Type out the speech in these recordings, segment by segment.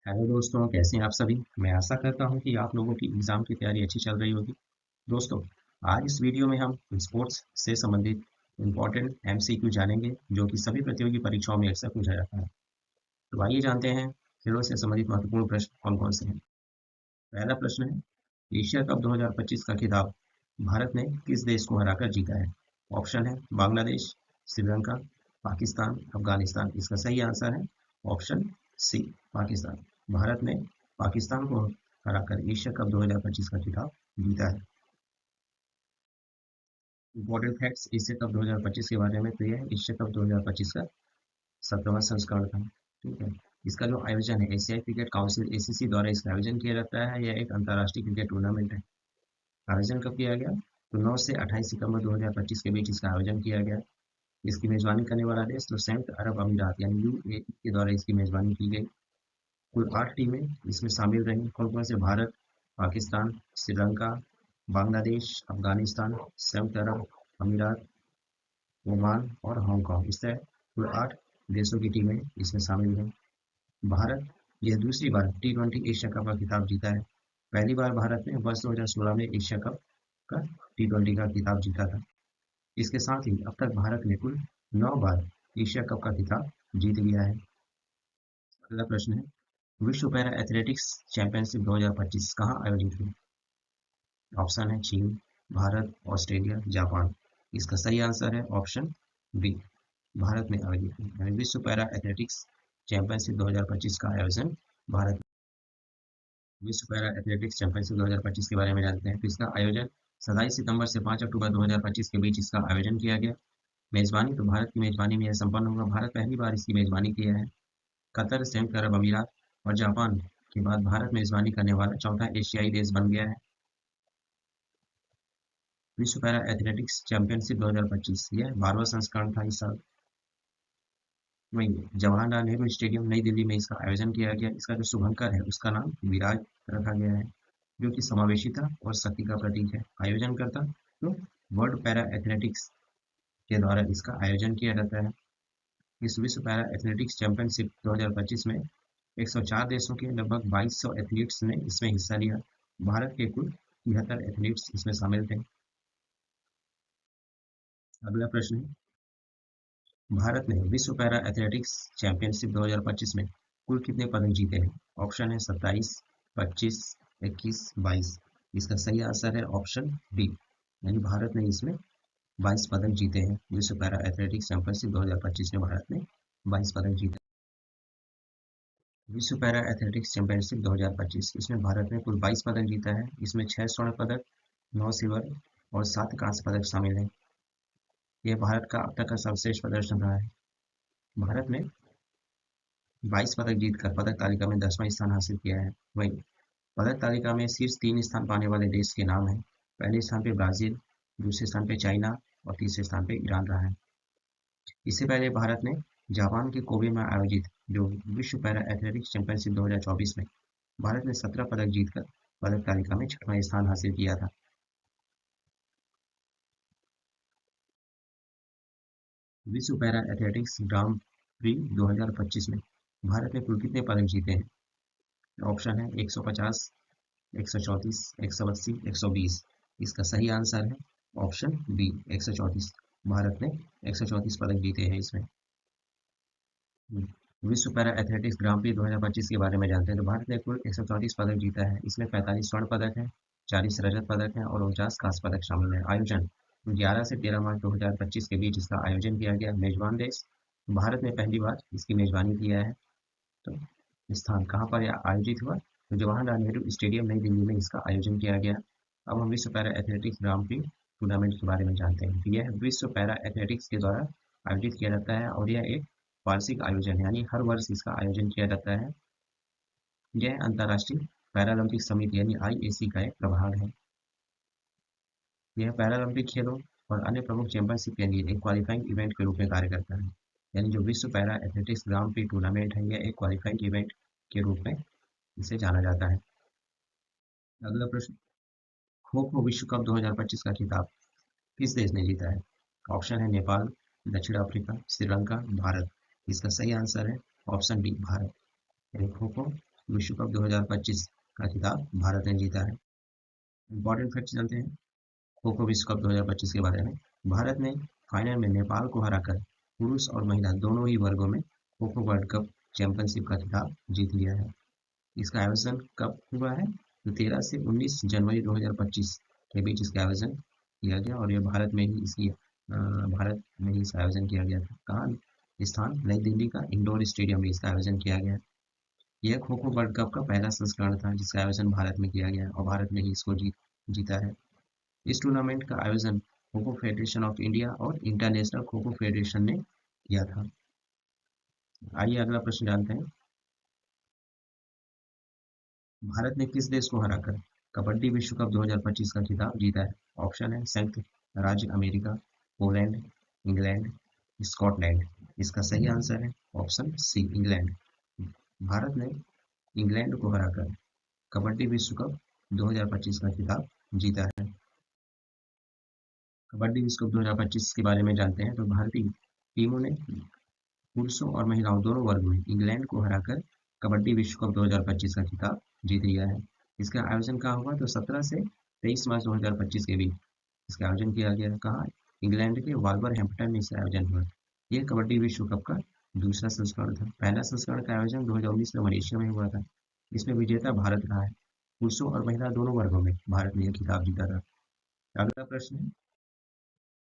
Hello दोस्तों, कैसे हैं आप सभी। मैं आशा करता हूं कि आप लोगों की एग्ज़ाम की तैयारी अच्छी चल रही होगी। दोस्तों, आज इस वीडियो में हम स्पोर्ट्स से संबंधित इम्पोर्टेंट एमसीक्यू जानेंगे जो कि सभी प्रतियोगी परीक्षाओं में अक्सर पूछा जाता है। तो आइए जानते हैं खेलों से संबंधित महत्वपूर्ण प्रश्न कौन कौन से हैं। पहला प्रश्न है, एशिया कप 2025 का खिताब भारत ने किस देश को हराकर जीता है। ऑप्शन है बांग्लादेश, श्रीलंका, पाकिस्तान, अफगानिस्तान। इसका सही आंसर है ऑप्शन सी, पाकिस्तान। भारत ने पाकिस्तान को हराकर एशिया कप 2025 का खिताब जीता है। इम्पोर्टेंट फैक्ट्स एशिया कप 2025 के बारे में, तो यह एशिया कप 2025 का 17वां संस्करण था। ठीक है। इसका जो आयोजन है एशियाई क्रिकेट काउंसिल एसीसी द्वारा इसका आयोजन किया जाता है। यह एक अंतर्राष्ट्रीय क्रिकेट टूर्नामेंट है। आयोजन कब किया गया, तो 9 से 28 सितंबर 2025 के बीच इसका आयोजन किया गया। इसकी मेजबानी करने वाला देश तो संयुक्त अरब अमीरात यानी यूएई के द्वारा इसकी मेजबानी की गई। कुल 8 टीमें इसमें शामिल रहीं। कौन कौन से, भारत, पाकिस्तान, श्रीलंका, बांग्लादेश, अफगानिस्तान, संयुक्त अरब अमीरात, ओमान और हांगकांग। इस तरह कुल 8 देशों की टीमें इसमें शामिल हैं। भारत यह दूसरी बार T20 एशिया कप का खिताब जीता है। पहली बार भारत ने वर्ष 2016 में एशिया कप का T20 का खिताब जीता था। इसके साथ ही अब तक भारत ने कुल 9 बार एशिया कप का खिताब जीत लिया है। अगला प्रश्न है, विश्व पैरा एथलेटिक्स चैंपियनशिप 2025 कहाँ आयोजित हुई। ऑप्शन है चीन, भारत, ऑस्ट्रेलिया, जापान। इसका सही आंसर है ऑप्शन बी, भारत में आयोजित हुई। यानी विश्व पैरा एथलेटिक्स चैंपियनशिप 2025 का आयोजन भारत। विश्व पैरा एथलेटिक्स चैंपियनशिप 2025 के बारे में जानते हैं। तो इसका आयोजन 27 सितंबर से 5 अक्टूबर 2025 के बीच इसका आयोजन किया गया। मेजबानी तो भारत की मेजबानी में यह संपन्न होगा। भारत पहली बार इसकी मेजबानी किया है। कतर, संयुक्त अरब अमीरात और जापान के बाद भारत मेजबानी करने वाला चौथा एशियाई देश बन गया है। विश्व पैरा एथलेटिक्स चैंपियनशिप 2025 यह 12वां संस्करण था इस साल। वहीं जवाहरलाल नेहरू स्टेडियम नई दिल्ली में इसका आयोजन किया गया। इसका जो शुभंकर है उसका नाम विराज रखा गया है, जो कि समावेशिता और शक्ति का प्रतीक है। आयोजनकर्ता तो वर्ल्ड पैरा एथलेटिक्स के द्वारा इसका आयोजन किया जाता है। इस विश्व पैरा एथलेटिक्स चैंपियनशिप 2025 में 104 देशों के लगभग 2200 एथलीट्स ने इसमें हिस्सा लिया। भारत के कुल 73 एथलीट्स इसमें शामिल थे। अगला प्रश्न है, भारत ने विश्व पैरा एथलेटिक्स चैंपियनशिप 2025 में कुल कितने पदक जीते हैं। ऑप्शन है 27, 25, 21, 22। इसका सही आंसर है ऑप्शन बी, यानी भारत ने इसमें 22 पदक जीते हैं। विश्व पैरा एथलेटिक्स चैंपियनशिप 2025 में भारत ने 22 पदक जीते। विश्व पैरा एथलेटिक्स चैंपियनशिप 2025 इसमें भारत ने कुल 22 पदक जीता है। इसमें 6 स्वर्ण पदक, 9 सिल्वर और 7 कांस्य पदक शामिल हैं। यह भारत का अब तक का सर्वश्रेष्ठ प्रदर्शन रहा है। भारत ने 22 पदक जीतकर पदक तालिका में 10वां स्थान हासिल किया है। वहीं पदक तालिका में शीर्ष 3 स्थान पाने वाले देश के नाम हैं। पहले स्थान पे ब्राजील, दूसरे स्थान पे चाइना और तीसरे स्थान पे ईरान रहा है। इससे पहले भारत ने जापान के कोबे में आयोजित जो विश्व पैरा एथलेटिक्स चैंपियनशिप 2024 में भारत ने 17 पदक जीतकर पदक तालिका में 6वां स्थान हासिल किया था। विश्व पैरा एथलेटिक्स ग्रां प्री 2025 में भारत ने कुल कितने पदक जीते हैं। ऑप्शन है 150, 134, 180, 120। इसका सही आंसर है ऑप्शन बी, 134। भारत ने 134 पदक जीते हैं इसमें। विश्व पैरा एथलेटिक्स ग्रां प्री 2025 के बारे में जानते हैं। तो भारत ने कुल 134 पदक जीता है। इसमें 45 स्वर्ण पदक हैं, 40 रजत पदक हैं और 49 कांस्य पदक शामिल हैं। आयोजन 11 से 13 मार्च 2025 के बीच इसका आयोजन किया गया। मेजबान देश भारत ने पहली बार इसकी मेजबानी किया है। तो स्थान कहाँ पर आयोजित हुआ, तो जवाहरलाल नेहरू स्टेडियम नई दिल्ली में इसका आयोजन किया गया। अब हम विश्व पैरा एथलेटिक्स ग्रां प्री टूर्नामेंट के बारे में जानते हैं। तो यह विश्व पैरा एथलेटिक्स के द्वारा आयोजित किया जाता है और यह एक वार्षिक आयोजन है, यानी हर वर्ष इसका आयोजन किया जाता है। यह अंतर्राष्ट्रीय पैरालंपिक समिति यानी आईएसी का एक प्रभाग है। यह पैरालंपिक खेलों और अन्य प्रमुख चैंपियनशिप के लिए एक क्वालिफाइंग इवेंट के रूप में कार्य करता है। यानी जो विश्व पैरा एथलेटिक्स ग्रां प्री टूर्नामेंट है यह एक क्वालिफाइंग इवेंट के रूप में इसे जाना जाता है। अगला प्रश्न, खो खो विश्व कप 2025 का खिताब किस देश ने जीता है। ऑप्शन है नेपाल, दक्षिण अफ्रीका, श्रीलंका, भारत। इसका सही आंसर है ऑप्शन बी, भारत। यानी खो खो विश्व कप 2025 का खिताब भारत ने जीता है। इंपॉर्टेंट फैक्ट्स जानते हैं खो खो विश्व कप 2025 के बारे में। भारत ने फाइनल में नेपाल को हराकर पुरुष और महिला दोनों ही वर्गों में kho kho world cup championship का खिताब जीत लिया है। इसका आयोजन कब हुआ है? तो 13 से 19 जनवरी 2025 के बीच इसका आयोजन किया गया और ये भारत में ही इसका आयोजन किया गया था। कहाँ स्थान? नई दिल्ली का इंडोर स्टेडियम में इसका आयोजन किया गया। यह खो खो वर्ल्ड कप का पहला संस्करण था जिसका आयोजन भारत में किया गया और भारत ने ही इसको जीता है। इस टूर्नामेंट का आयोजन kho kho federation of India और इंटरनेशनल खो खो फेडरेशन ने किया था। आइए अगला प्रश्न जानते हैं। भारत ने किस देश को हराकर कबड्डी विश्व कप 2025 का खिताब जीता है? ऑप्शन है संयुक्त राज्य अमेरिका, पोलैंड, इंग्लैंड, स्कॉटलैंड। इसका सही आंसर है ऑप्शन सी, इंग्लैंड। भारत ने इंग्लैंड को हराकर कबड्डी विश्व कप 2025 का खिताब जीता है। कबड्डी विश्व कप 2025 के बारे में जानते हैं। तो भारतीय टीमों ने पुरुषों और महिलाओं दोनों वर्गों में इंग्लैंड को हराकर कबड्डी विश्व कप 2025 का खिताब जीत लिया है। इसका आयोजन कहाँ हुआ? तो 17 से 23 मार्च 2025 के बीच इसका आयोजन किया गया। कहाँ? इंग्लैंड के वॉल्वरहैम्पटन में इसका आयोजन हुआ। यह कबड्डी विश्व कप का दूसरा संस्करण था। पहला संस्करण का आयोजन 2019 में मलेशिया में हुआ था। इसमें विजेता भारत रहा है। पुरुषों और महिला दोनों वर्गों में भारत ने यह खिताब जीता था। अगला प्रश्न है,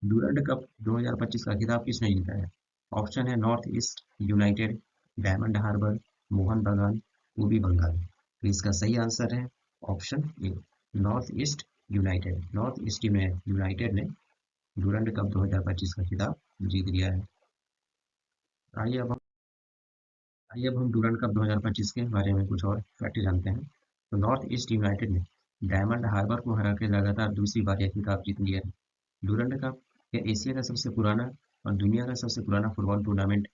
डूरंड कप 2025 का खिताब किसने जीता है? ऑप्शन है North East United, Diamond Harbour, Mohun Bagan, पूर्वी बंगाल। तो इसका सही आंसर है option A, North East United. North East United ने डूरंड कप 2025 का खिताब जीत लिया है। आइए अब हम डूरंड कप 2025 के बारे में कुछ और फैक्ट जानते हैं। तो नॉर्थ ईस्ट यूनाइटेड ने डायमंड हार्बर को हराकर लगातार दूसरी बार यह खिताब जीत लिया है। डूरंड कप यह एशिया का सबसे पुराना और दुनिया का सबसे पुराना फुटबॉल टूर्नामेंट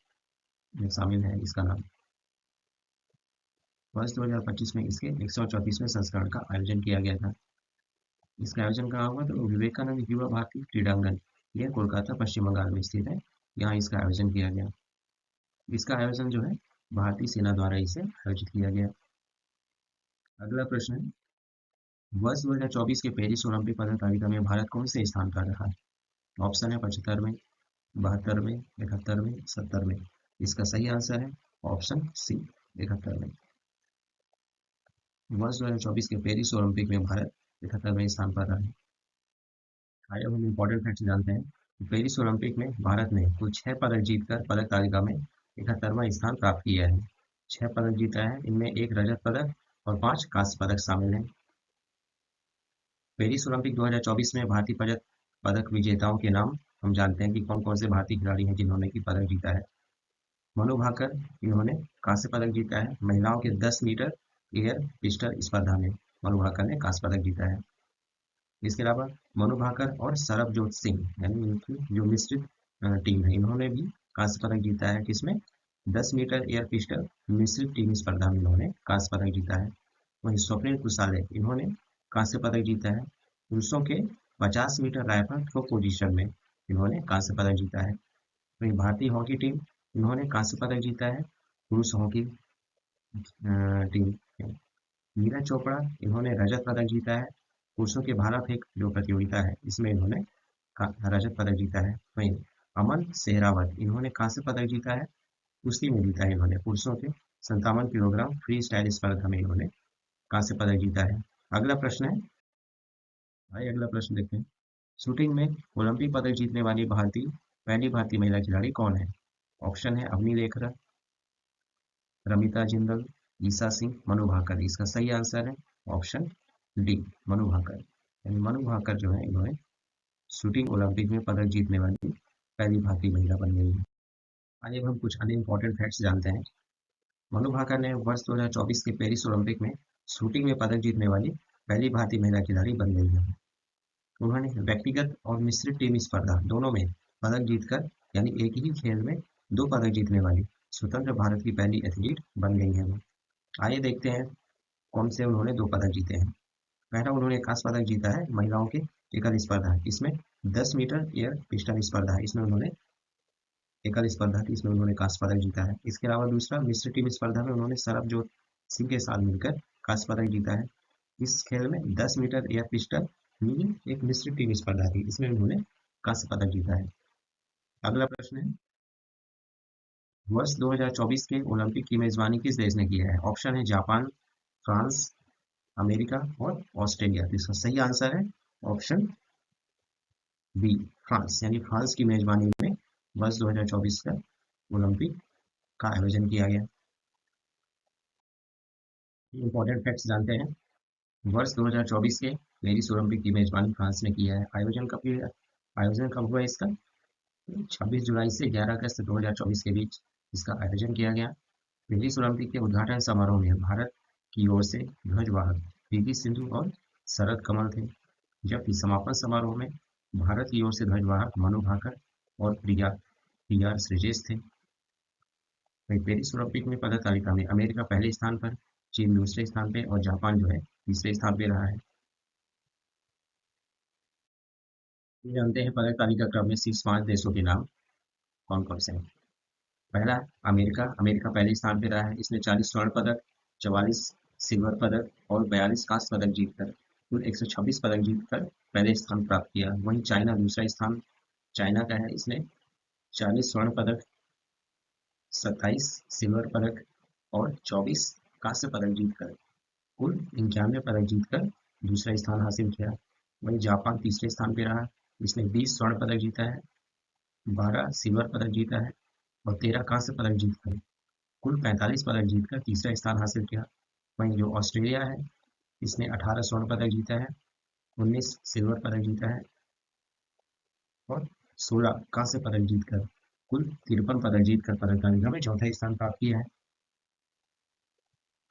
में शामिल है। इसका नाम वर्ष 2025 में इसके 134वें संस्करण का आयोजन किया गया था। इसका आयोजन कहाँ हुआ? तो विवेकानंद युवा भारती क्रीड़ांगन, यह कोलकाता पश्चिम बंगाल में स्थित है। यहाँ इसका आयोजन किया गया। इसका आयोजन जो है भारतीय सेना द्वारा इसे आयोजित किया गया। अगला प्रश्न है, वर्ष 2024 के पेरिस ओलंपिक पदक तालिका में भारत कौन से स्थान पर रहा? ऑप्शन है 75 में, 72 में, 71 में, 70 में। इसका सही आंसर है ऑप्शन सी, 71 में। वर्ष 2024 के पेरिस ओलंपिक में भारत 71वें स्थान पर रहा है। आइए हम इम्पोर्टेंट फैक्ट जानते हैं। पेरिस ओलंपिक में भारत ने कुल 6 पदक जीतकर पदक तालिका में 71वां स्थान प्राप्त किया है। 6 पदक जीता है, इनमें 1 रजत पदक और 5 कांस्य पदक शामिल हैं। पेरिस ओलंपिक 2024 में भारतीय पदक विजेताओं के नाम हम जानते हैं कि कौन कौन से भारतीय खिलाड़ी हैं जिन्होंने की पदक जीता है। मनु भाकर, इन्होंने कांस्य पदक जीता है। महिलाओं के 10 मीटर एयर पिस्टल स्पर्धा में मनु भाकर ने कांस्य पदक जीता है। इसके अलावा मनु भाकर और सरबजोत सिंह, यानी इनकी जो मिश्रित टीम है, इन्होंने भी कांस्य पदक जीता है। किसमें? 10 मीटर एयर पिस्टल मिश्रित टीम स्पर्धा में इन्होंने कांस्य पदक जीता है। वहीं स्वप्निल कुसाले, इन्होंने कांस्य पदक जीता है। पुरुषों के 50 मीटर राइफल थ्रो पोजीशन में इन्होंने कांस्य पदक जीता है। वहीं भारतीय हॉकी टीम, इन्होंने कांस्य पदक जीता है। पुरुष हॉकी टीम नीरज चोपड़ा, इन्होंने रजत पदक जीता है। पुरुषों के भाला फेंक जो प्रतियोगिता है इसमें इन्होंने रजत पदक जीता है। वहीं अमन सेहरावत, इन्होंने कांस्य पदक जीता है। कुश्ती में जीता है इन्होंने। पुरुषों के 57 किलोग्राम फ्री स्टाइल स्पर्धा में इन्होंने कांस्य पदक जीता है। अगला प्रश्न है, आइए अगला प्रश्न देखते हैं। शूटिंग में ओलंपिक पदक जीतने वाली पहली भारतीय महिला खिलाड़ी कौन है? ऑप्शन है अवनी लेखरा, रमिता जिंदल, ईसा सिंह, मनु भाकर। इसका सही आंसर है ऑप्शन डी, मनु भाकर। यानी मनु भाकर जो है, इन्होंने शूटिंग ओलंपिक में पदक जीतने वाली पहली भारतीय महिला बन गई है। आइए अब हम कुछ अन्य इंपॉर्टेंट फैक्ट्स जानते हैं। मनु भाकर ने वर्ष 2024 के पेरिस ओलंपिक में शूटिंग में पदक जीतने वाली पहली भारतीय महिला खिलाड़ी बन गई है। उन्होंने व्यक्तिगत और मिश्रित टीम स्पर्धा दोनों में पदक जीतकर, यानी एक ही खेल में 2 पदक जीतने वाली स्वतंत्र भारत की पहली एथलीट बन गई है। आइए देखते हैं कौन से उन्होंने 2 पदक जीते हैं। पहला, उन्होंने कांस्य पदक जीता है महिलाओं के एकल स्पर्धा, इसमें 10 मीटर एयर पिस्टल स्पर्धा है, इसमें उन्होंने एकल स्पर्धा थी, इसमें उन्होंने कांस्य पदक जीता है। इसके अलावा दूसरा, मिश्र टीम स्पर्धा में उन्होंने सरबजोत सिंह के साथ मिलकर कांस्य पदक जीता है। इस खेल में 10 मीटर एयर पिस्टल यानी एक मिश्रित टीम स्पर्धा थी, इसमें उन्होंने कांस्य पदक जीता है। अगला प्रश्न है, वर्ष 2024 के ओलंपिक की मेजबानी किस देश ने किया है? ऑप्शन है जापान, फ्रांस, अमेरिका और ऑस्ट्रेलिया। तो इसका सही आंसर है ऑप्शन बी, फ्रांस। यानी फ्रांस की मेजबानी में वर्ष 2024 का ओलंपिक का आयोजन किया गया। इंपॉर्टेंट फैक्ट्स जानते हैं। वर्ष 2024 के पेरिस ओलंपिक की मेजबानी फ्रांस ने किया है। आयोजन कब हुआ इसका? 26 जुलाई से 11 अगस्त 2024 के बीच इसका आयोजन किया गया। पेरिस ओलंपिक के उद्घाटन समारोह में भारत की ओर से ध्वजवाहक पीवी सिंधु और शरद कमल थे, जबकि समापन समारोह में भारत की ओर से ध्वजवाहक मनु भाकर और प्रिया श्रीजेश थे। वहीं पेरिस ओलंपिक में पदक तालिका में अमेरिका पहले स्थान पर, चीन दूसरे स्थान पे और जापान जो है तीसरे स्थान पे रहा है। ये जानते हैं पदक तालिका क्रम में शीर्ष 5 देशों के नाम कौन कौन से हैं। पहला अमेरिका। अमेरिका पहले स्थान पे रहा है, इसने 40 स्वर्ण पदक, 44 सिल्वर पदक और 42 कांस्य पदक जीतकर कुल 126 पदक जीतकर पहले स्थान प्राप्त किया। वहीं चाइना दूसरा स्थान चाइना का है, इसने 40 स्वर्ण पदक, 27 सिल्वर पदक और 24 कांस्य पदक जीतकर कुल 91 पदक जीतकर दूसरा स्थान हासिल किया। वहीं जापान तीसरे स्थान पे रहा, इसने 20 स्वर्ण पदक जीता है, 12 सिल्वर पदक जीता है और 13 कांस्य पदक जीतकर कुल 45 पदक जीतकर तीसरा स्थान हासिल किया। वहीं जो ऑस्ट्रेलिया है, इसने 18 स्वर्ण पदक जीता है, 19 सिल्वर पदक जीता है और 16 कांस्य पदक जीतकर कुल 53 पदक जीतकर पदक तालिका में चौथा स्थान प्राप्त किया है।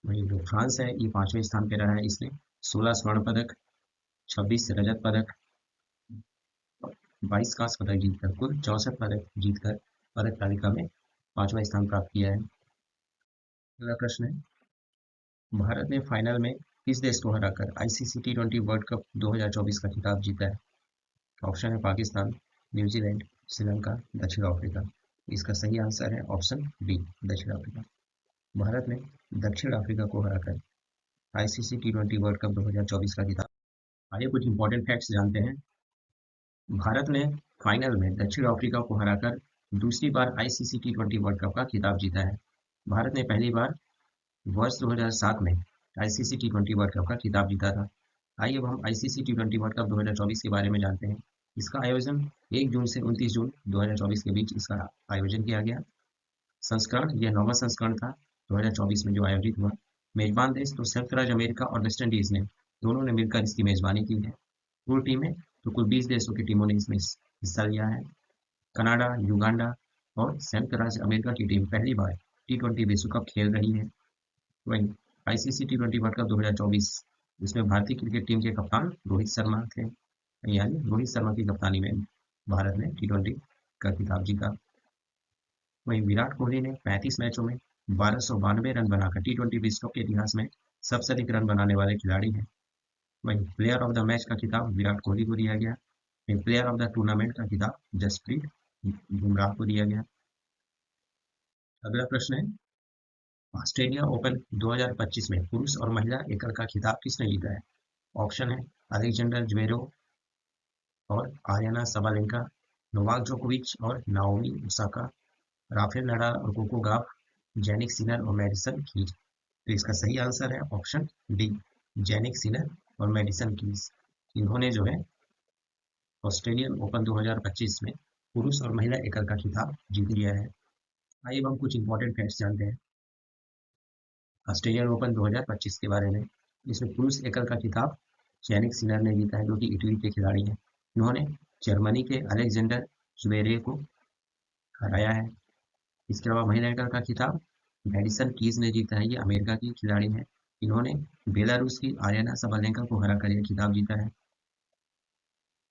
वहीं जो फ्रांस है, ये 5वें स्थान पर रहा है, इसने 16 स्वर्ण पदक, 26 रजत पदक, 22 कांस्य पदक जीतकर कुल 64 पदक जीतकर पदक तालिका में 5वां स्थान प्राप्त किया है। अगला प्रश्न है, भारत ने फाइनल में किस देश को हराकर आईसीसी टी20 वर्ल्ड कप 2024 का खिताब जीता है? ऑप्शन है पाकिस्तान, न्यूजीलैंड, श्रीलंका, दक्षिण अफ्रीका। इसका सही आंसर है ऑप्शन बी, दक्षिण अफ्रीका। भारत ने दक्षिण अफ्रीका को हराकर आईसीसी टी20 वर्ल्ड कप 2024 का खिताब। आइए कुछ इंपॉर्टेंट फैक्ट्स जानते हैं। भारत ने फाइनल में दक्षिण अफ्रीका को हराकर दूसरी बार आईसीसी टी20 वर्ल्ड कप का खिताब जीता है। भारत ने पहली बार वर्ष 2007 में आईसीसी टी20 वर्ल्ड कप का खिताब जीता था। आइए अब हम आईसीसी टी20 वर्ल्ड कप 2024 के बारे में जानते हैं। इसका आयोजन 1 जून से 29 जून 2024 के बीच इसका आयोजन किया गया। संस्करण, यह 9वां संस्करण था 2024 में जो आयोजित हुआ। मेजबान देश तो संयुक्त राज्य अमेरिका और वेस्ट इंडीज ने दोनों ने मिलकर इसकी मेजबानी की है। कुल टीमें तो कुल 20 देशों की टीमों ने इसमें हिस्सा लिया है। कनाडा, युगांडा और संयुक्त राज्य अमेरिका की टीम पहली बार टी20 विश्व कप खेल रही है। वहीं आईसीसी टी20 वर्ल्ड कप 2024 इसमें भारतीय क्रिकेट टीम के कप्तान रोहित शर्मा थे, यानी रोहित शर्मा की कप्तानी में भारत ने टी20 का खिताब जीता। वहीं विराट कोहली ने 35 मैचों में 1292 रन बनाकर टी20 विश्व कप के इतिहास में सबसे अधिक रन बनाने वाले खिलाड़ी हैं। वहीं प्लेयर ऑफ द मैच का खिताब विराट कोहली को दिया गया। वहीं प्लेयर ऑफ द टूर्नामेंट का खिताब जसप्रीत बुमराह को दिया गया। अगला प्रश्न है, ऑस्ट्रेलिया ओपन 2025 में पुरुष और महिला एकल का खिताब किसने जीता है? ऑप्शन है अलेक्जेंडर ज्वेरेव और आर्याना सबालेंका, नोवाक जोकोविच और नाओमी ओसाका, राफेल नडाल और कोको गाफ, जेनिक सिनर और मैडिसन कीज। तो इसका सही आंसर है ऑप्शन डी, जेनिक सिनर और मैडिसन कीज। इन्होंने जो है ऑस्ट्रेलियन ओपन 2025 में पुरुष और महिला एकल का खिताब जीत लिया है। आइए हम कुछ इंपॉर्टेंट फैक्ट्स जानते हैं ऑस्ट्रेलियन ओपन 2025 के बारे में। इसमें पुरुष एकल का खिताब जेनिक सिनर ने जीता है, जो कि इटली के खिलाड़ी हैं। इन्होंने जर्मनी के अलेक्जेंडर ज्वेरेव को हराया है। इसके अलावा महिला एकल का खिताब मैडिसन कीज ने जीता है, ये अमेरिका की खिलाड़ी हैं। इन्होंने बेलारूस की आर्याना सबालेंका को हराकर यह खिताब जीता है।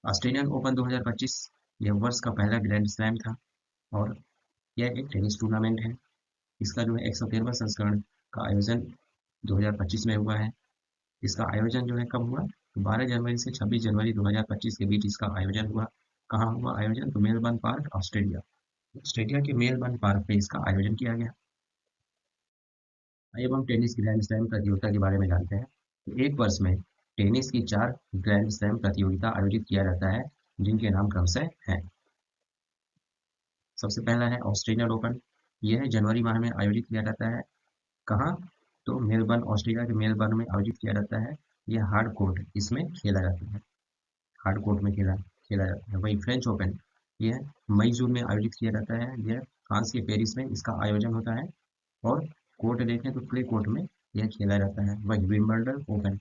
ऑस्ट्रेलियन ओपन 2025 यह वर्ष का पहला ग्रैंड स्लैम था और यह एक टेनिस टूर्नामेंट है। इसका जो है 113वां संस्करण का आयोजन 2025 में हुआ है। इसका आयोजन जो है कब हुआ? तो 12 जनवरी से 26 जनवरी 2025 के बीच इसका आयोजन हुआ। कहाँ हुआ आयोजन? तो मेलबर्न पार्क, ऑस्ट्रेलिया। ऑस्ट्रेलिया के मेलबर्न पार्क पे इसका आयोजन किया गया। आइए अब हम टेनिस ग्रैंड स्लैम प्रतियोगिता के बारे में जानते हैं। तो एक वर्ष में टेनिस की 4 ग्रैंड स्लैम प्रतियोगिता आयोजित किया जाता है, जिनके नाम क्रमशः हैं। सबसे पहला है ऑस्ट्रेलियन ओपन। यह जनवरी माह में आयोजित किया जाता है। कहाँ? तो मेलबर्न, ऑस्ट्रेलिया के मेलबर्न में आयोजित किया जाता है। यह हार्ड कोर्ट इसमें खेला जाता है। हार्ड कोर्ट में खेला खेला जाता है। वही फ्रेंच ओपन, यह मई जून में आयोजित किया जाता है। यह फ्रांस के पेरिस में इसका आयोजन होता है। और कोर्ट देखें तो क्ले कोर्ट में यह खेला जाता है। वही विंबलडन ओपन,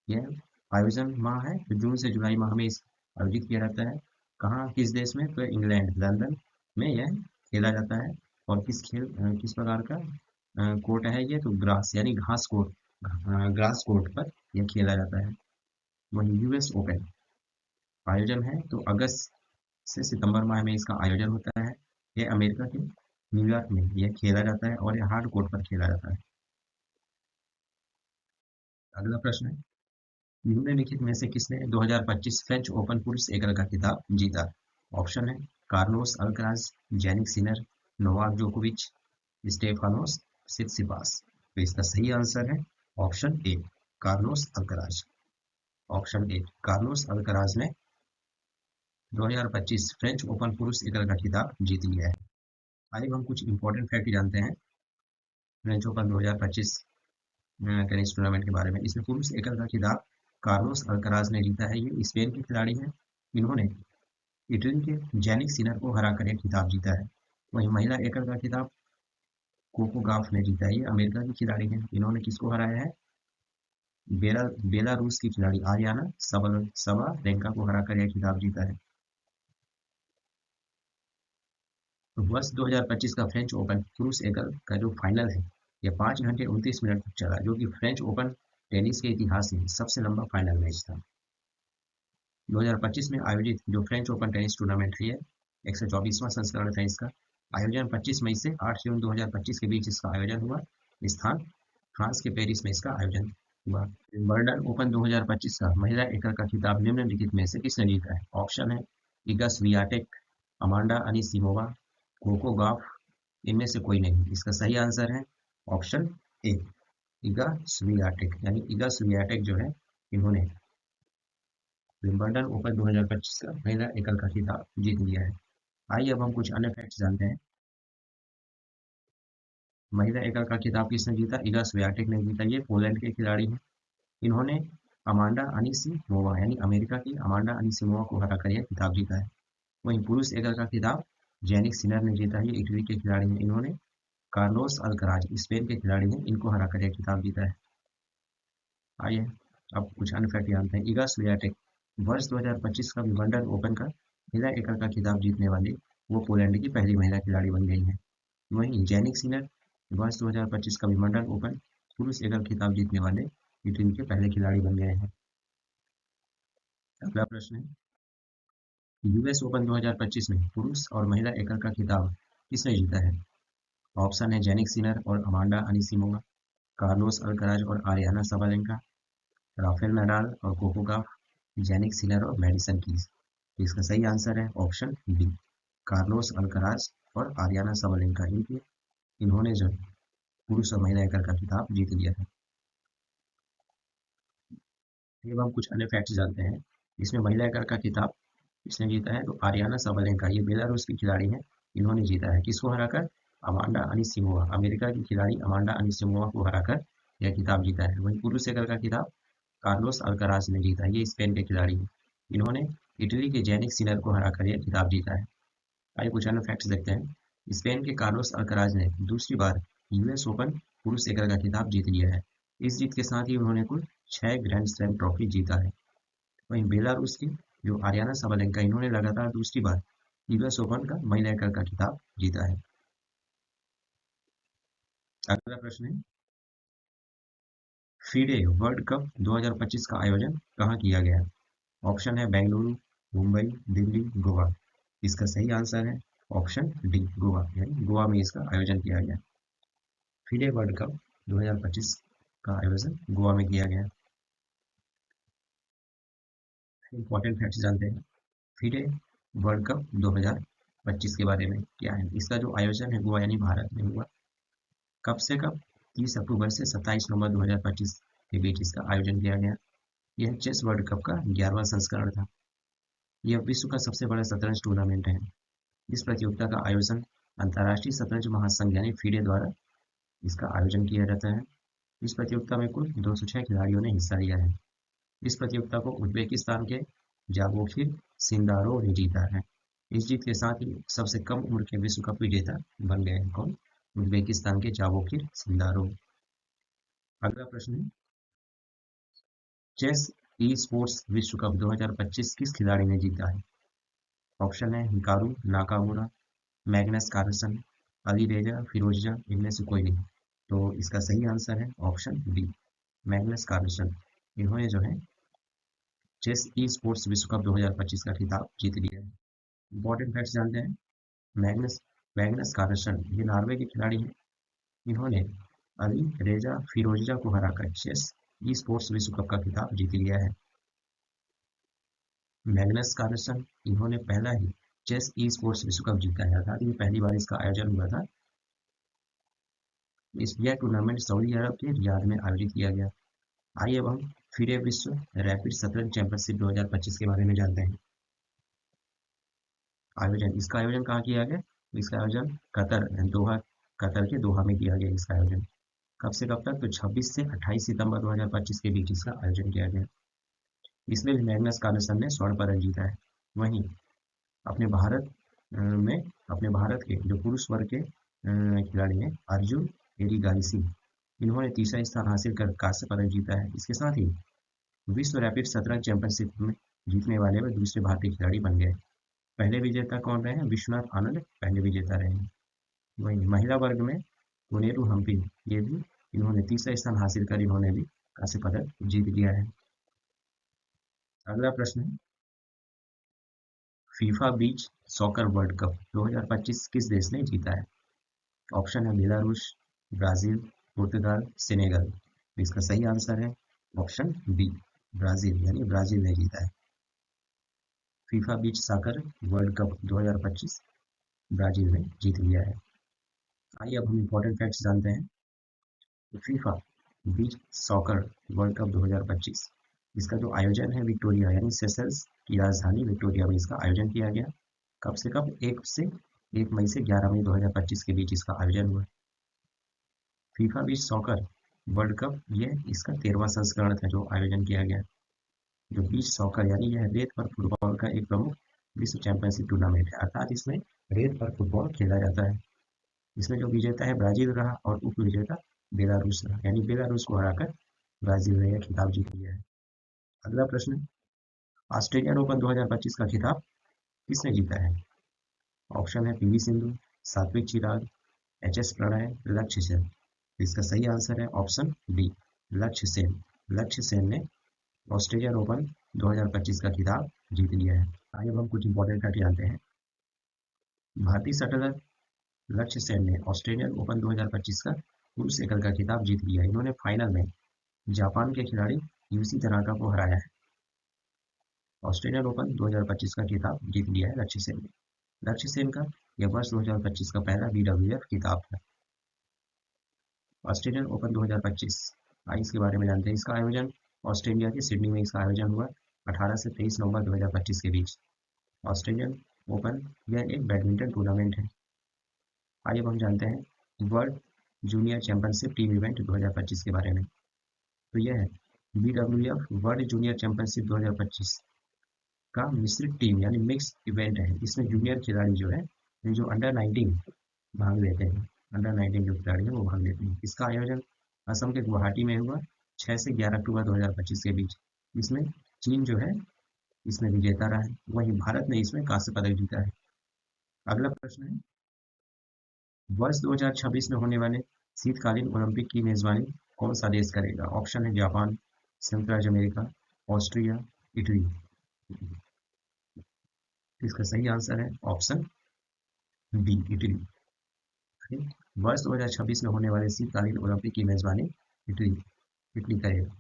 यह आयोजन माह है, तो जून से जुलाई माह में इस आयोजित किया जाता है। कहाँ, किस देश में? तो इंग्लैंड, लंदन में यह खेला जाता है। और किस प्रकार का कोर्ट है ये? तो ग्रास यानी घास कोर्ट, ग्रास कोर्ट पर यह खेला जाता है। वहीं यूएस ओपन आयोजन है, तो अगस्त से सितंबर माह में इसका आयोजन होता है। यह अमेरिका के न्यूयॉर्क में यह खेला जाता है और यह हार्ड कोर्ट पर खेला जाता है। अगला प्रश्न है, निम्नलिखित में से किसने 2025 फ्रेंच ओपन पुरुष एकल का खिताब जीता? ऑप्शन है Carlos Alcaraz, Jannik Sinner, Novak जोकोविच, स्टेफानोस सिटसिपास। तो इसका सही आंसर है option A, Carlos Alcaraz. Option A, Carlos Alcaraz ने 2025 फ्रेंच ओपन पुरुष एकल का खिताब जीत लिया है। आइए हम कुछ इंपॉर्टेंट फैक्ट जानते हैं फ्रेंच ओपन 2025 टेनिस टूर्नामेंट के बारे में। इसमें पुरुष एकल का खिताब कार्लोस अल्कराज ने जीता है। ये स्पेन के खिलाड़ी हैं। इन्होंने इटली के जेनिक सिनर को हराकर यह खिताब जीता है। वहीं महिला एकल का खिताब कोको गाफ ने जीता है। ये अमेरिका की खिलाड़ी हैं। इन्होंने किसको हराया है? बेलारूस की खिलाड़ी आरियाना सबलेंका को हराकर यह खिताब जीता है। तो वर्ष 2025 का फ्रेंच ओपन पुरुष एकल का जो फाइनल है, यह 5 घंटे 29 मिनट तक चला, जो कि फ्रेंच ओपन टेनिस के इतिहास में सबसे लंबा फाइनल मैच था। 2025 में आयोजित जो फ्रेंच ओपन टेनिस टूर्नामेंट है, ये 124वां संस्करण था। इसका आयोजन 25 मई से 8 जून 2025 के बीच इसका आयोजन हुआ। स्थान फ्रांस के पेरिस में इसका आयोजन हुआ। विंबलडन ओपन 2025 का महिला एकल का खिताब निम्नलिखित में से किसने जीता है? ऑप्शन है Iga Swiatek, Amanda Anisimova, Coco Gauff. इनमें से कोई नहीं। इसका सही आंसर है ऑप्शन ए, इगा स्वियाटेक। यानी इगा स्वियाटेक जो है, इन्होंने विंबलडन ओपन 2025 का महिला एकल का खिताब जीत लिया है। आइए अब हम कुछ अन्य फैक्ट्स जानते हैं। महिला एकल का खिताब किसने जीता? इगा स्वियाटेक ने जीता। ये पोलैंड के खिलाड़ी हैं। इन्होंने अमांडा अनिसिमोवा यानी अमेरिका की अमांडा अनिसिमोवा को हराकर यह खिताब जीता है। वहीं पुरुष एकल का खिताब जेनिक सिनर ने जीता है। ये इटली के खिलाड़ी हैं। इन्होंने कार्लोस अल्कराज स्पेन के खिलाड़ी हैं, इनको हराकर यह खिताब जीता है। आइए अब कुछ अन्य फैक्ट जानते हैं। इगा स्वियाटेक वर्ष 2025 का विंबलडन ओपन का महिला एकल का खिताब जीतने वाली वो पोलैंड की पहली महिला खिलाड़ी बन गई है। वहीं जेनिक सिनर वर्ष 2025 का विंबलडन ओपन पुरुष एकल खिताब जीतने वाले इटली के पहले खिलाड़ी बन गए हैं। अगला प्रश्न है, यूएस ओपन 2025 में पुरुष और महिला एकल का खिताब किसने जीता है? ऑप्शन है जेनिक सिनर और अमांडा अनिसिमोवा, कार्लोस अल्कराज और आरियाना साबालेंका, राफेल नडाल और कोको गॉफ, जेनिक सिनर और मैडिसन कीज। तो इसका सही आंसर है ऑप्शन बी, कार्लोस अल्कराज और आरियाना साबालेंका। इन्होंने जो पुरुष और महिला एकल का खिताब जीत लिया है। अब हम कुछ अन्य फैक्ट्स जानते हैं। इसमें महिला एकल का खिताब किसने जीता है? तो आरियाना साबालेंका, ये बेलारूस की खिलाड़ी हैं। इन्होंने जीता है। किसको हराकर? अमांडा अनिसिमोवा, अमेरिका की खिलाड़ी अमांडा अनिसिमोवा को हराकर यह खिताब जीता है। वहीं पुरुष एकल का खिताब कार्लोस अल्कराज ने जीता। ये स्पेन के खिलाड़ी हैं। इन्होंने इटली के जेनिक सिनर को हराकर यह खिताब जीता है। आइए कुछ अन्य फैक्ट्स देखते हैं। स्पेन के कार्लोस अल्कराज ने दूसरी बार यूएस ओपन पुरुष एकल का खिताब जीत लिया है। इस जीत के साथ ही उन्होंने कुल 6 ग्रैंड स्लैम ट्रॉफी जीता है। वहीं बेलारूस की जो आरियाना साबालेंका, इन्होंने लगातार दूसरी बार यूएस ओपन का महिला एकल का खिताब जीता है। अगला प्रश्न है, फीडे वर्ल्ड कप 2025 का आयोजन कहाँ किया गया? ऑप्शन है बेंगलुरु, मुंबई, दिल्ली, गोवा। इसका सही आंसर है ऑप्शन डी, गोवा। यानी गोवा में इसका आयोजन किया गया। फीडे वर्ल्ड कप 2025 का आयोजन गोवा में किया गया। इंपॉर्टेंट फैक्ट्स जानते हैं। फीडे वर्ल्ड कप 2025 के बारे में क्या है? इसका जो आयोजन है गोवा यानी भारत में हुआ। कब से कब? 30 अक्टूबर से 27 नवंबर 2025 के बीच इसका आयोजन किया गया। यह चेस वर्ल्ड कप का 11वां संस्करण था। यह विश्व का सबसे बड़ा शतरंज टूर्नामेंट है। इस प्रतियोगिता का आयोजन अंतर्राष्ट्रीय शतरंज महासंघ यानी फीडे द्वारा इसका आयोजन किया जाता है। इस प्रतियोगिता में कुल 206 खिलाड़ियों ने हिस्सा लिया है। इस प्रतियोगिता को उज्बेकिस्तान के जावोखिर सिंदारोव ने जीता है। इस जीत के साथ ही सबसे कम उम्र के विश्व कप विजेता बन गए हैं कौन? उज्बेकिस्तान के जावोखिर सिंदारोव। अगला प्रश्न है, चेस ई स्पोर्ट्स विश्व कप 2025 किस खिलाड़ी ने जीता है? ऑप्शन है Hikaru Nakamura, Magnus Carlsen, Alireza Firouzja, इनमें से कोई नहीं। तो इसका सही आंसर है ऑप्शन बी, मैग्नस कार्लसन। इन्होंने जो है चेस ई स्पोर्ट्स विश्व कप 2025 का खिताब जीत लिया है। इंपॉर्टेंट फैक्ट्स जानते हैं। मैग्नस मैग्नस कार्लसन ये नॉर्वे के खिलाड़ी हैं। इन्होंने अली रेजा फिरोजजा को हराकर चेस ई स्पोर्ट्स विश्व कप का खिताब जीत लिया है। मैग्नस कार्लसन इन्होंने पहला ही चेस ई स्पोर्ट्स विश्व कप जीता है, अर्थात ये पहली बार इसका आयोजन हुआ था। यह टूर्नामेंट सऊदी अरब के रियाद में आयोजित किया गया। आइए अब हम फिडे विश्व रैपिड शतरंज चैंपियनशिप 2025 के बारे में जानते हैं। इसका आयोजन कहाँ किया गया? इसका आयोजन कतर के दोहा में किया गया। इसका आयोजन कब से कब तक? तो 26 से 28 सितंबर 2025 के बीच इसका आयोजन किया गया। इसमें भी मैग्नस कार्लसन ने स्वर्ण पदक जीता है। वहीं अपने भारत के जो पुरुष वर्ग के खिलाड़ी हैं अर्जुन एरिगाइसी, इन्होंने तीसरा स्थान हासिल कर कांस्य पदक जीता है। इसके साथ ही विश्व रैपिड शतरंज चैंपियनशिप में जीतने वाले वे दूसरे भारतीय खिलाड़ी बन गए। पहले विजेता कौन रहे हैं? विश्वनाथ आनंद पहले विजेता रहे हैं। वहीं महिला वर्ग में कोनेरू हम्पी, ये भी इन्होंने तीसरा स्थान हासिल कर इन्होंने भी कांस्य पदक जीत लिया है। अगला प्रश्न है, FIFA beach soccer world cup 2025 किस देश ने जीता है? ऑप्शन है बेलारूस, ब्राजील, पुर्तगाल, सेनेगल। इसका सही आंसर है ऑप्शन बी, ब्राजील, यानी ब्राजील ने जीता है। FIFA beach soccer world cup 2025 Brazil ने जीत लिया है। आइए अब हम इम्पोर्टेंट फैक्ट्स जानते हैं। FIFA beach soccer world cup 2025 इसका जो आयोजन है विक्टोरिया यानी सेशल्स की राजधानी विक्टोरिया में इसका आयोजन किया गया। कब से कब? 1 मई से 11 मई 2025 के बीच इसका आयोजन हुआ। FIFA beach soccer world cup यह इसका 13वां संस्करण था जो आयोजन किया गया। जो बीच सॉकर यानी यह रेत पर फुटबॉल का एक प्रमुख विश्व चैंपियनशिप टूर्नामेंट है, अर्थात इसमें रेत पर फुटबॉल खेला जाता है। इसमें जो विजेता है ब्राजील रहा और उप विजेता बेलारूस रहा, यानी बेलारूस को हराकर ब्राजील ने यह खिताब जीत लिया है। अगला प्रश्न, ऑस्ट्रेलियन ओपन 2025 का खिताब किसने जीता है? ऑप्शन है पीवी सिंधु, सात्विक चिराग, एच.एस. प्रणय, लक्ष्य सेन। इसका सही आंसर है ऑप्शन बी, लक्ष्य सेन। लक्ष्य सेन ने ऑस्ट्रेलियन ओपन 2025 का खिताब जीत लिया है। आइए हम कुछ इंपॉर्टेंट फैक्ट जानते हैं। भारतीय शटलर लक्ष्य सेन ने ऑस्ट्रेलियन ओपन 2025 का पुरुष एकल का खिताब जीत लिया। इन्होंने फाइनल में जापान के खिलाड़ी यूसी तनाका को हराया है। ऑस्ट्रेलियन ओपन 2025 का खिताब जीत लिया है लक्ष्य सेन ने। लक्ष्य सेन का यह वर्ष 2025 का पहला BWF खिताब था। ऑस्ट्रेलियन ओपन 2025 आइए इसके बारे में जानते हैं। इसका आयोजन ऑस्ट्रेलिया के सिडनी में इसका आयोजन हुआ 18 से 23 नवंबर 2025 के बीच। ऑस्ट्रेलियन ओपन यह एक बैडमिंटन टूर्नामेंट है। आइए अब हम जानते हैं world junior championship team event 2025 के बारे में। तो यह है BWF वर्ल्ड जूनियर चैंपियनशिप 2025 का मिश्रित टीम यानी मिक्स इवेंट है। इसमें जूनियर खिलाड़ी जो है जो अंडर 19 भाग लेते हैं, अंडर 19 जो खिलाड़ी है वो भाग लेते हैं। इसका आयोजन असम के गुवाहाटी में हुआ 6 से 11 अक्टूबर 2025 के बीच। इसमें चीन जो है इसमें विजेता रहा है, वहीं भारत ने इसमें कांस्य पदक जीता है। अगला प्रश्न है, वर्ष 2026 में होने वाले शीतकालीन ओलंपिक की मेजबानी कौन सा देश करेगा? ऑप्शन है जापान, संयुक्त राज्य अमेरिका, ऑस्ट्रिया, इटली। इसका सही आंसर है ऑप्शन बी, इटली। वर्ष 2026 में होने वाले शीतकालीन ओलंपिक की मेजबानी इटली करेगा।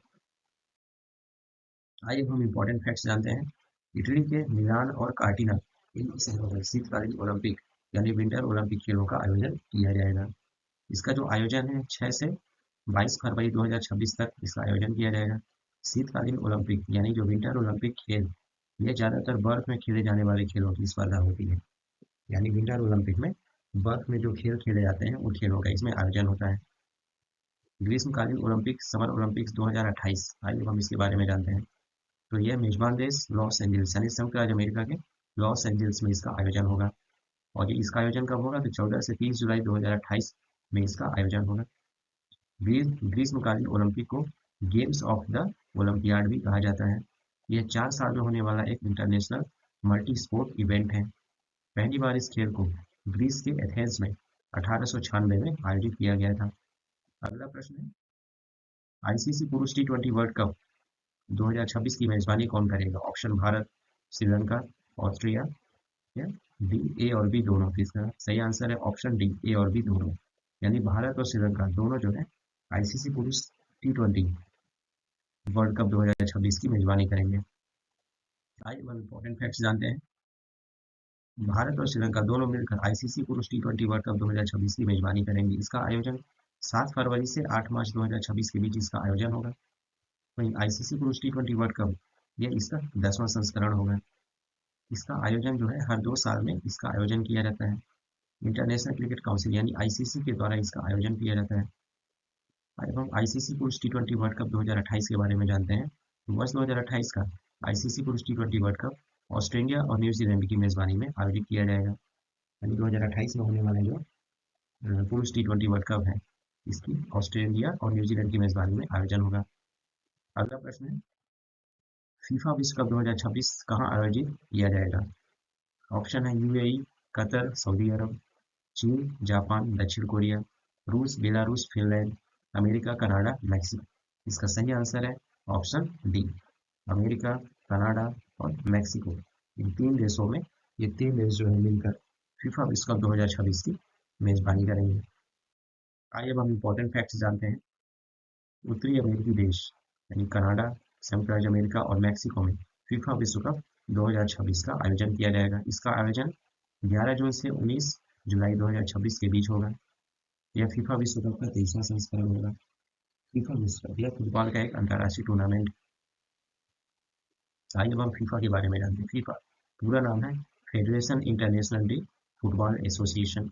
आइए हम इम्पोर्टेंट फैक्ट्स जानते हैं। इटली के मिलान और कार्टिना इन शहरों में शीतकालीन ओलंपिक यानी विंटर ओलंपिक खेलों का आयोजन किया जाएगा। इसका जो आयोजन है 6 से 22 फरवरी 2026 तक इसका आयोजन किया जाएगा। शीतकालीन ओलंपिक यानी जो विंटर ओलंपिक खेल, ये ज़्यादातर बर्फ में खेले जाने वाले खेलों की स्पर्धा होती है। यानी विंटर ओलंपिक में बर्फ में जो खेल खेले जाते हैं उन खेलों का इसमें आयोजन होता है। ग्रीष्मकालीन ओलंपिक समर ओलंपिक्स 2028, आइए हम इसके बारे में जानते हैं। तो यह मेजबान देश लॉस एंजल्स यानी संयुक्त राज्य अमेरिका के लॉस एंजल्स में इसका आयोजन होगा। और ये इसका आयोजन कब होगा? तो 14 से 30 जुलाई 2028 में इसका आयोजन होगा। ग्रीष्मकालीन ओलंपिक को गेम्स ऑफ द ओलंपियाड भी कहा जाता है। यह 4 साल में होने वाला एक इंटरनेशनल मल्टी स्पोर्ट इवेंट है। पहली बार इस खेल को ग्रीस के एथेंस में 1896 में आयोजित किया गया था। अगला प्रश्न है, आईसीसी पुरुष टी20 वर्ल्ड कप 2026 की मेजबानी कौन करेगा? ऑप्शन भारत, श्रीलंका, ऑस्ट्रिया या डी, ए और बी दोनों। तो इसका सही आंसर है ऑप्शन डी, ए और बी दोनों। यानी भारत और श्रीलंका दोनों जो है आईसीसी पुरुष टी20 वर्ल्ड कप 2026 की मेजबानी करेंगे। आइए हम इंपॉर्टेंट फैक्ट्स जानते हैं। भारत और श्रीलंका दोनों मिलकर आईसीसी पुरुष टी20 वर्ल्ड कप 2026 की मेजबानी करेंगे। इसका आयोजन 7 फरवरी से 8 मार्च 2026 के बीच इसका आयोजन होगा। वहीं आईसीसी पुरुष टी20 वर्ल्ड कप यह इसका 10वां संस्करण होगा। इसका आयोजन जो है हर 2 साल में इसका आयोजन किया जाता है। इंटरनेशनल क्रिकेट काउंसिल यानी आईसीसी के द्वारा इसका आयोजन किया जाता है। अब हम आईसीसी पुरुष टी20 वर्ल्ड कप 2028 के बारे में जानते हैं। वर्ष 2028 का आईसीसी पुरुष टी20 वर्ल्ड कप ऑस्ट्रेलिया और न्यूजीलैंड की मेजबानी में आयोजित किया जाएगा। यानी 2028 में होने वाला जो पुरुष टी20 वर्ल्ड कप है, इसकी ऑस्ट्रेलिया और न्यूजीलैंड की मेजबानी में आयोजन होगा। अगला प्रश्न है, फीफा विश्व कप 2026 कहाँ आयोजित किया जाएगा? ऑप्शन है यूएई, कतर, सऊदी अरब, चीन, जापान, दक्षिण कोरिया, रूस, Belarus, Finland, America, Canada, Mexico. इसका सही आंसर है ऑप्शन डी, अमेरिका, कनाडा और मैक्सिको। इन 3 देशों में ये 3 देश जो है मिलकर फीफा विश्व कप 2026 की मेजबानी करेंगे। आइए अब हम इम्पोर्टेंट फैक्ट्स जानते हैं। उत्तरी अमेरिकी देश यानी कनाडा, संयुक्त राज्य अमेरिका और मैक्सिको में फीफा विश्व कप 2026 का आयोजन किया जाएगा। इसका आयोजन 11 जून से 19 जुलाई 2026 के बीच होगा। यह फीफा विश्व कप का 23वां संस्करण होगा। फीफा विश्व कप यह फुटबॉल का एक अंतर्राष्ट्रीय टूर्नामेंट। आइए अब हम फीफा के बारे में जानते हैं। फीफा पूरा नाम है federation international D football association.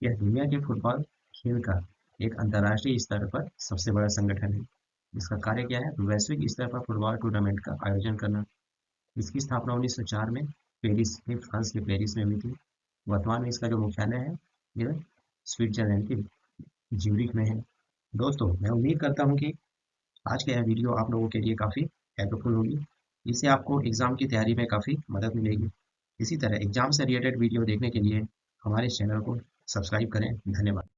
यह दुनिया के फुटबॉल खेल का एक अंतर्राष्ट्रीय स्तर पर सबसे बड़ा संगठन है। इसका कार्य क्या है? वैश्विक स्तर पर फुटबॉल टूर्नामेंट का आयोजन करना। इसकी स्थापना 1904 में पेरिस में, फ्रांस के पेरिस में हुई थी। वर्तमान में इसका जो मुख्यालय है यह स्विट्जरलैंड के ज्यूरिख में है। दोस्तों, मैं उम्मीद करता हूँ कि आज का यह वीडियो आप लोगों के लिए काफ़ी हेल्पफुल होगी। इससे आपको एग्ज़ाम की तैयारी में काफ़ी मदद मिलेगी। इसी तरह एग्ज़ाम से रिलेटेड वीडियो देखने के लिए हमारे चैनल को सब्सक्राइब करें। धन्यवाद।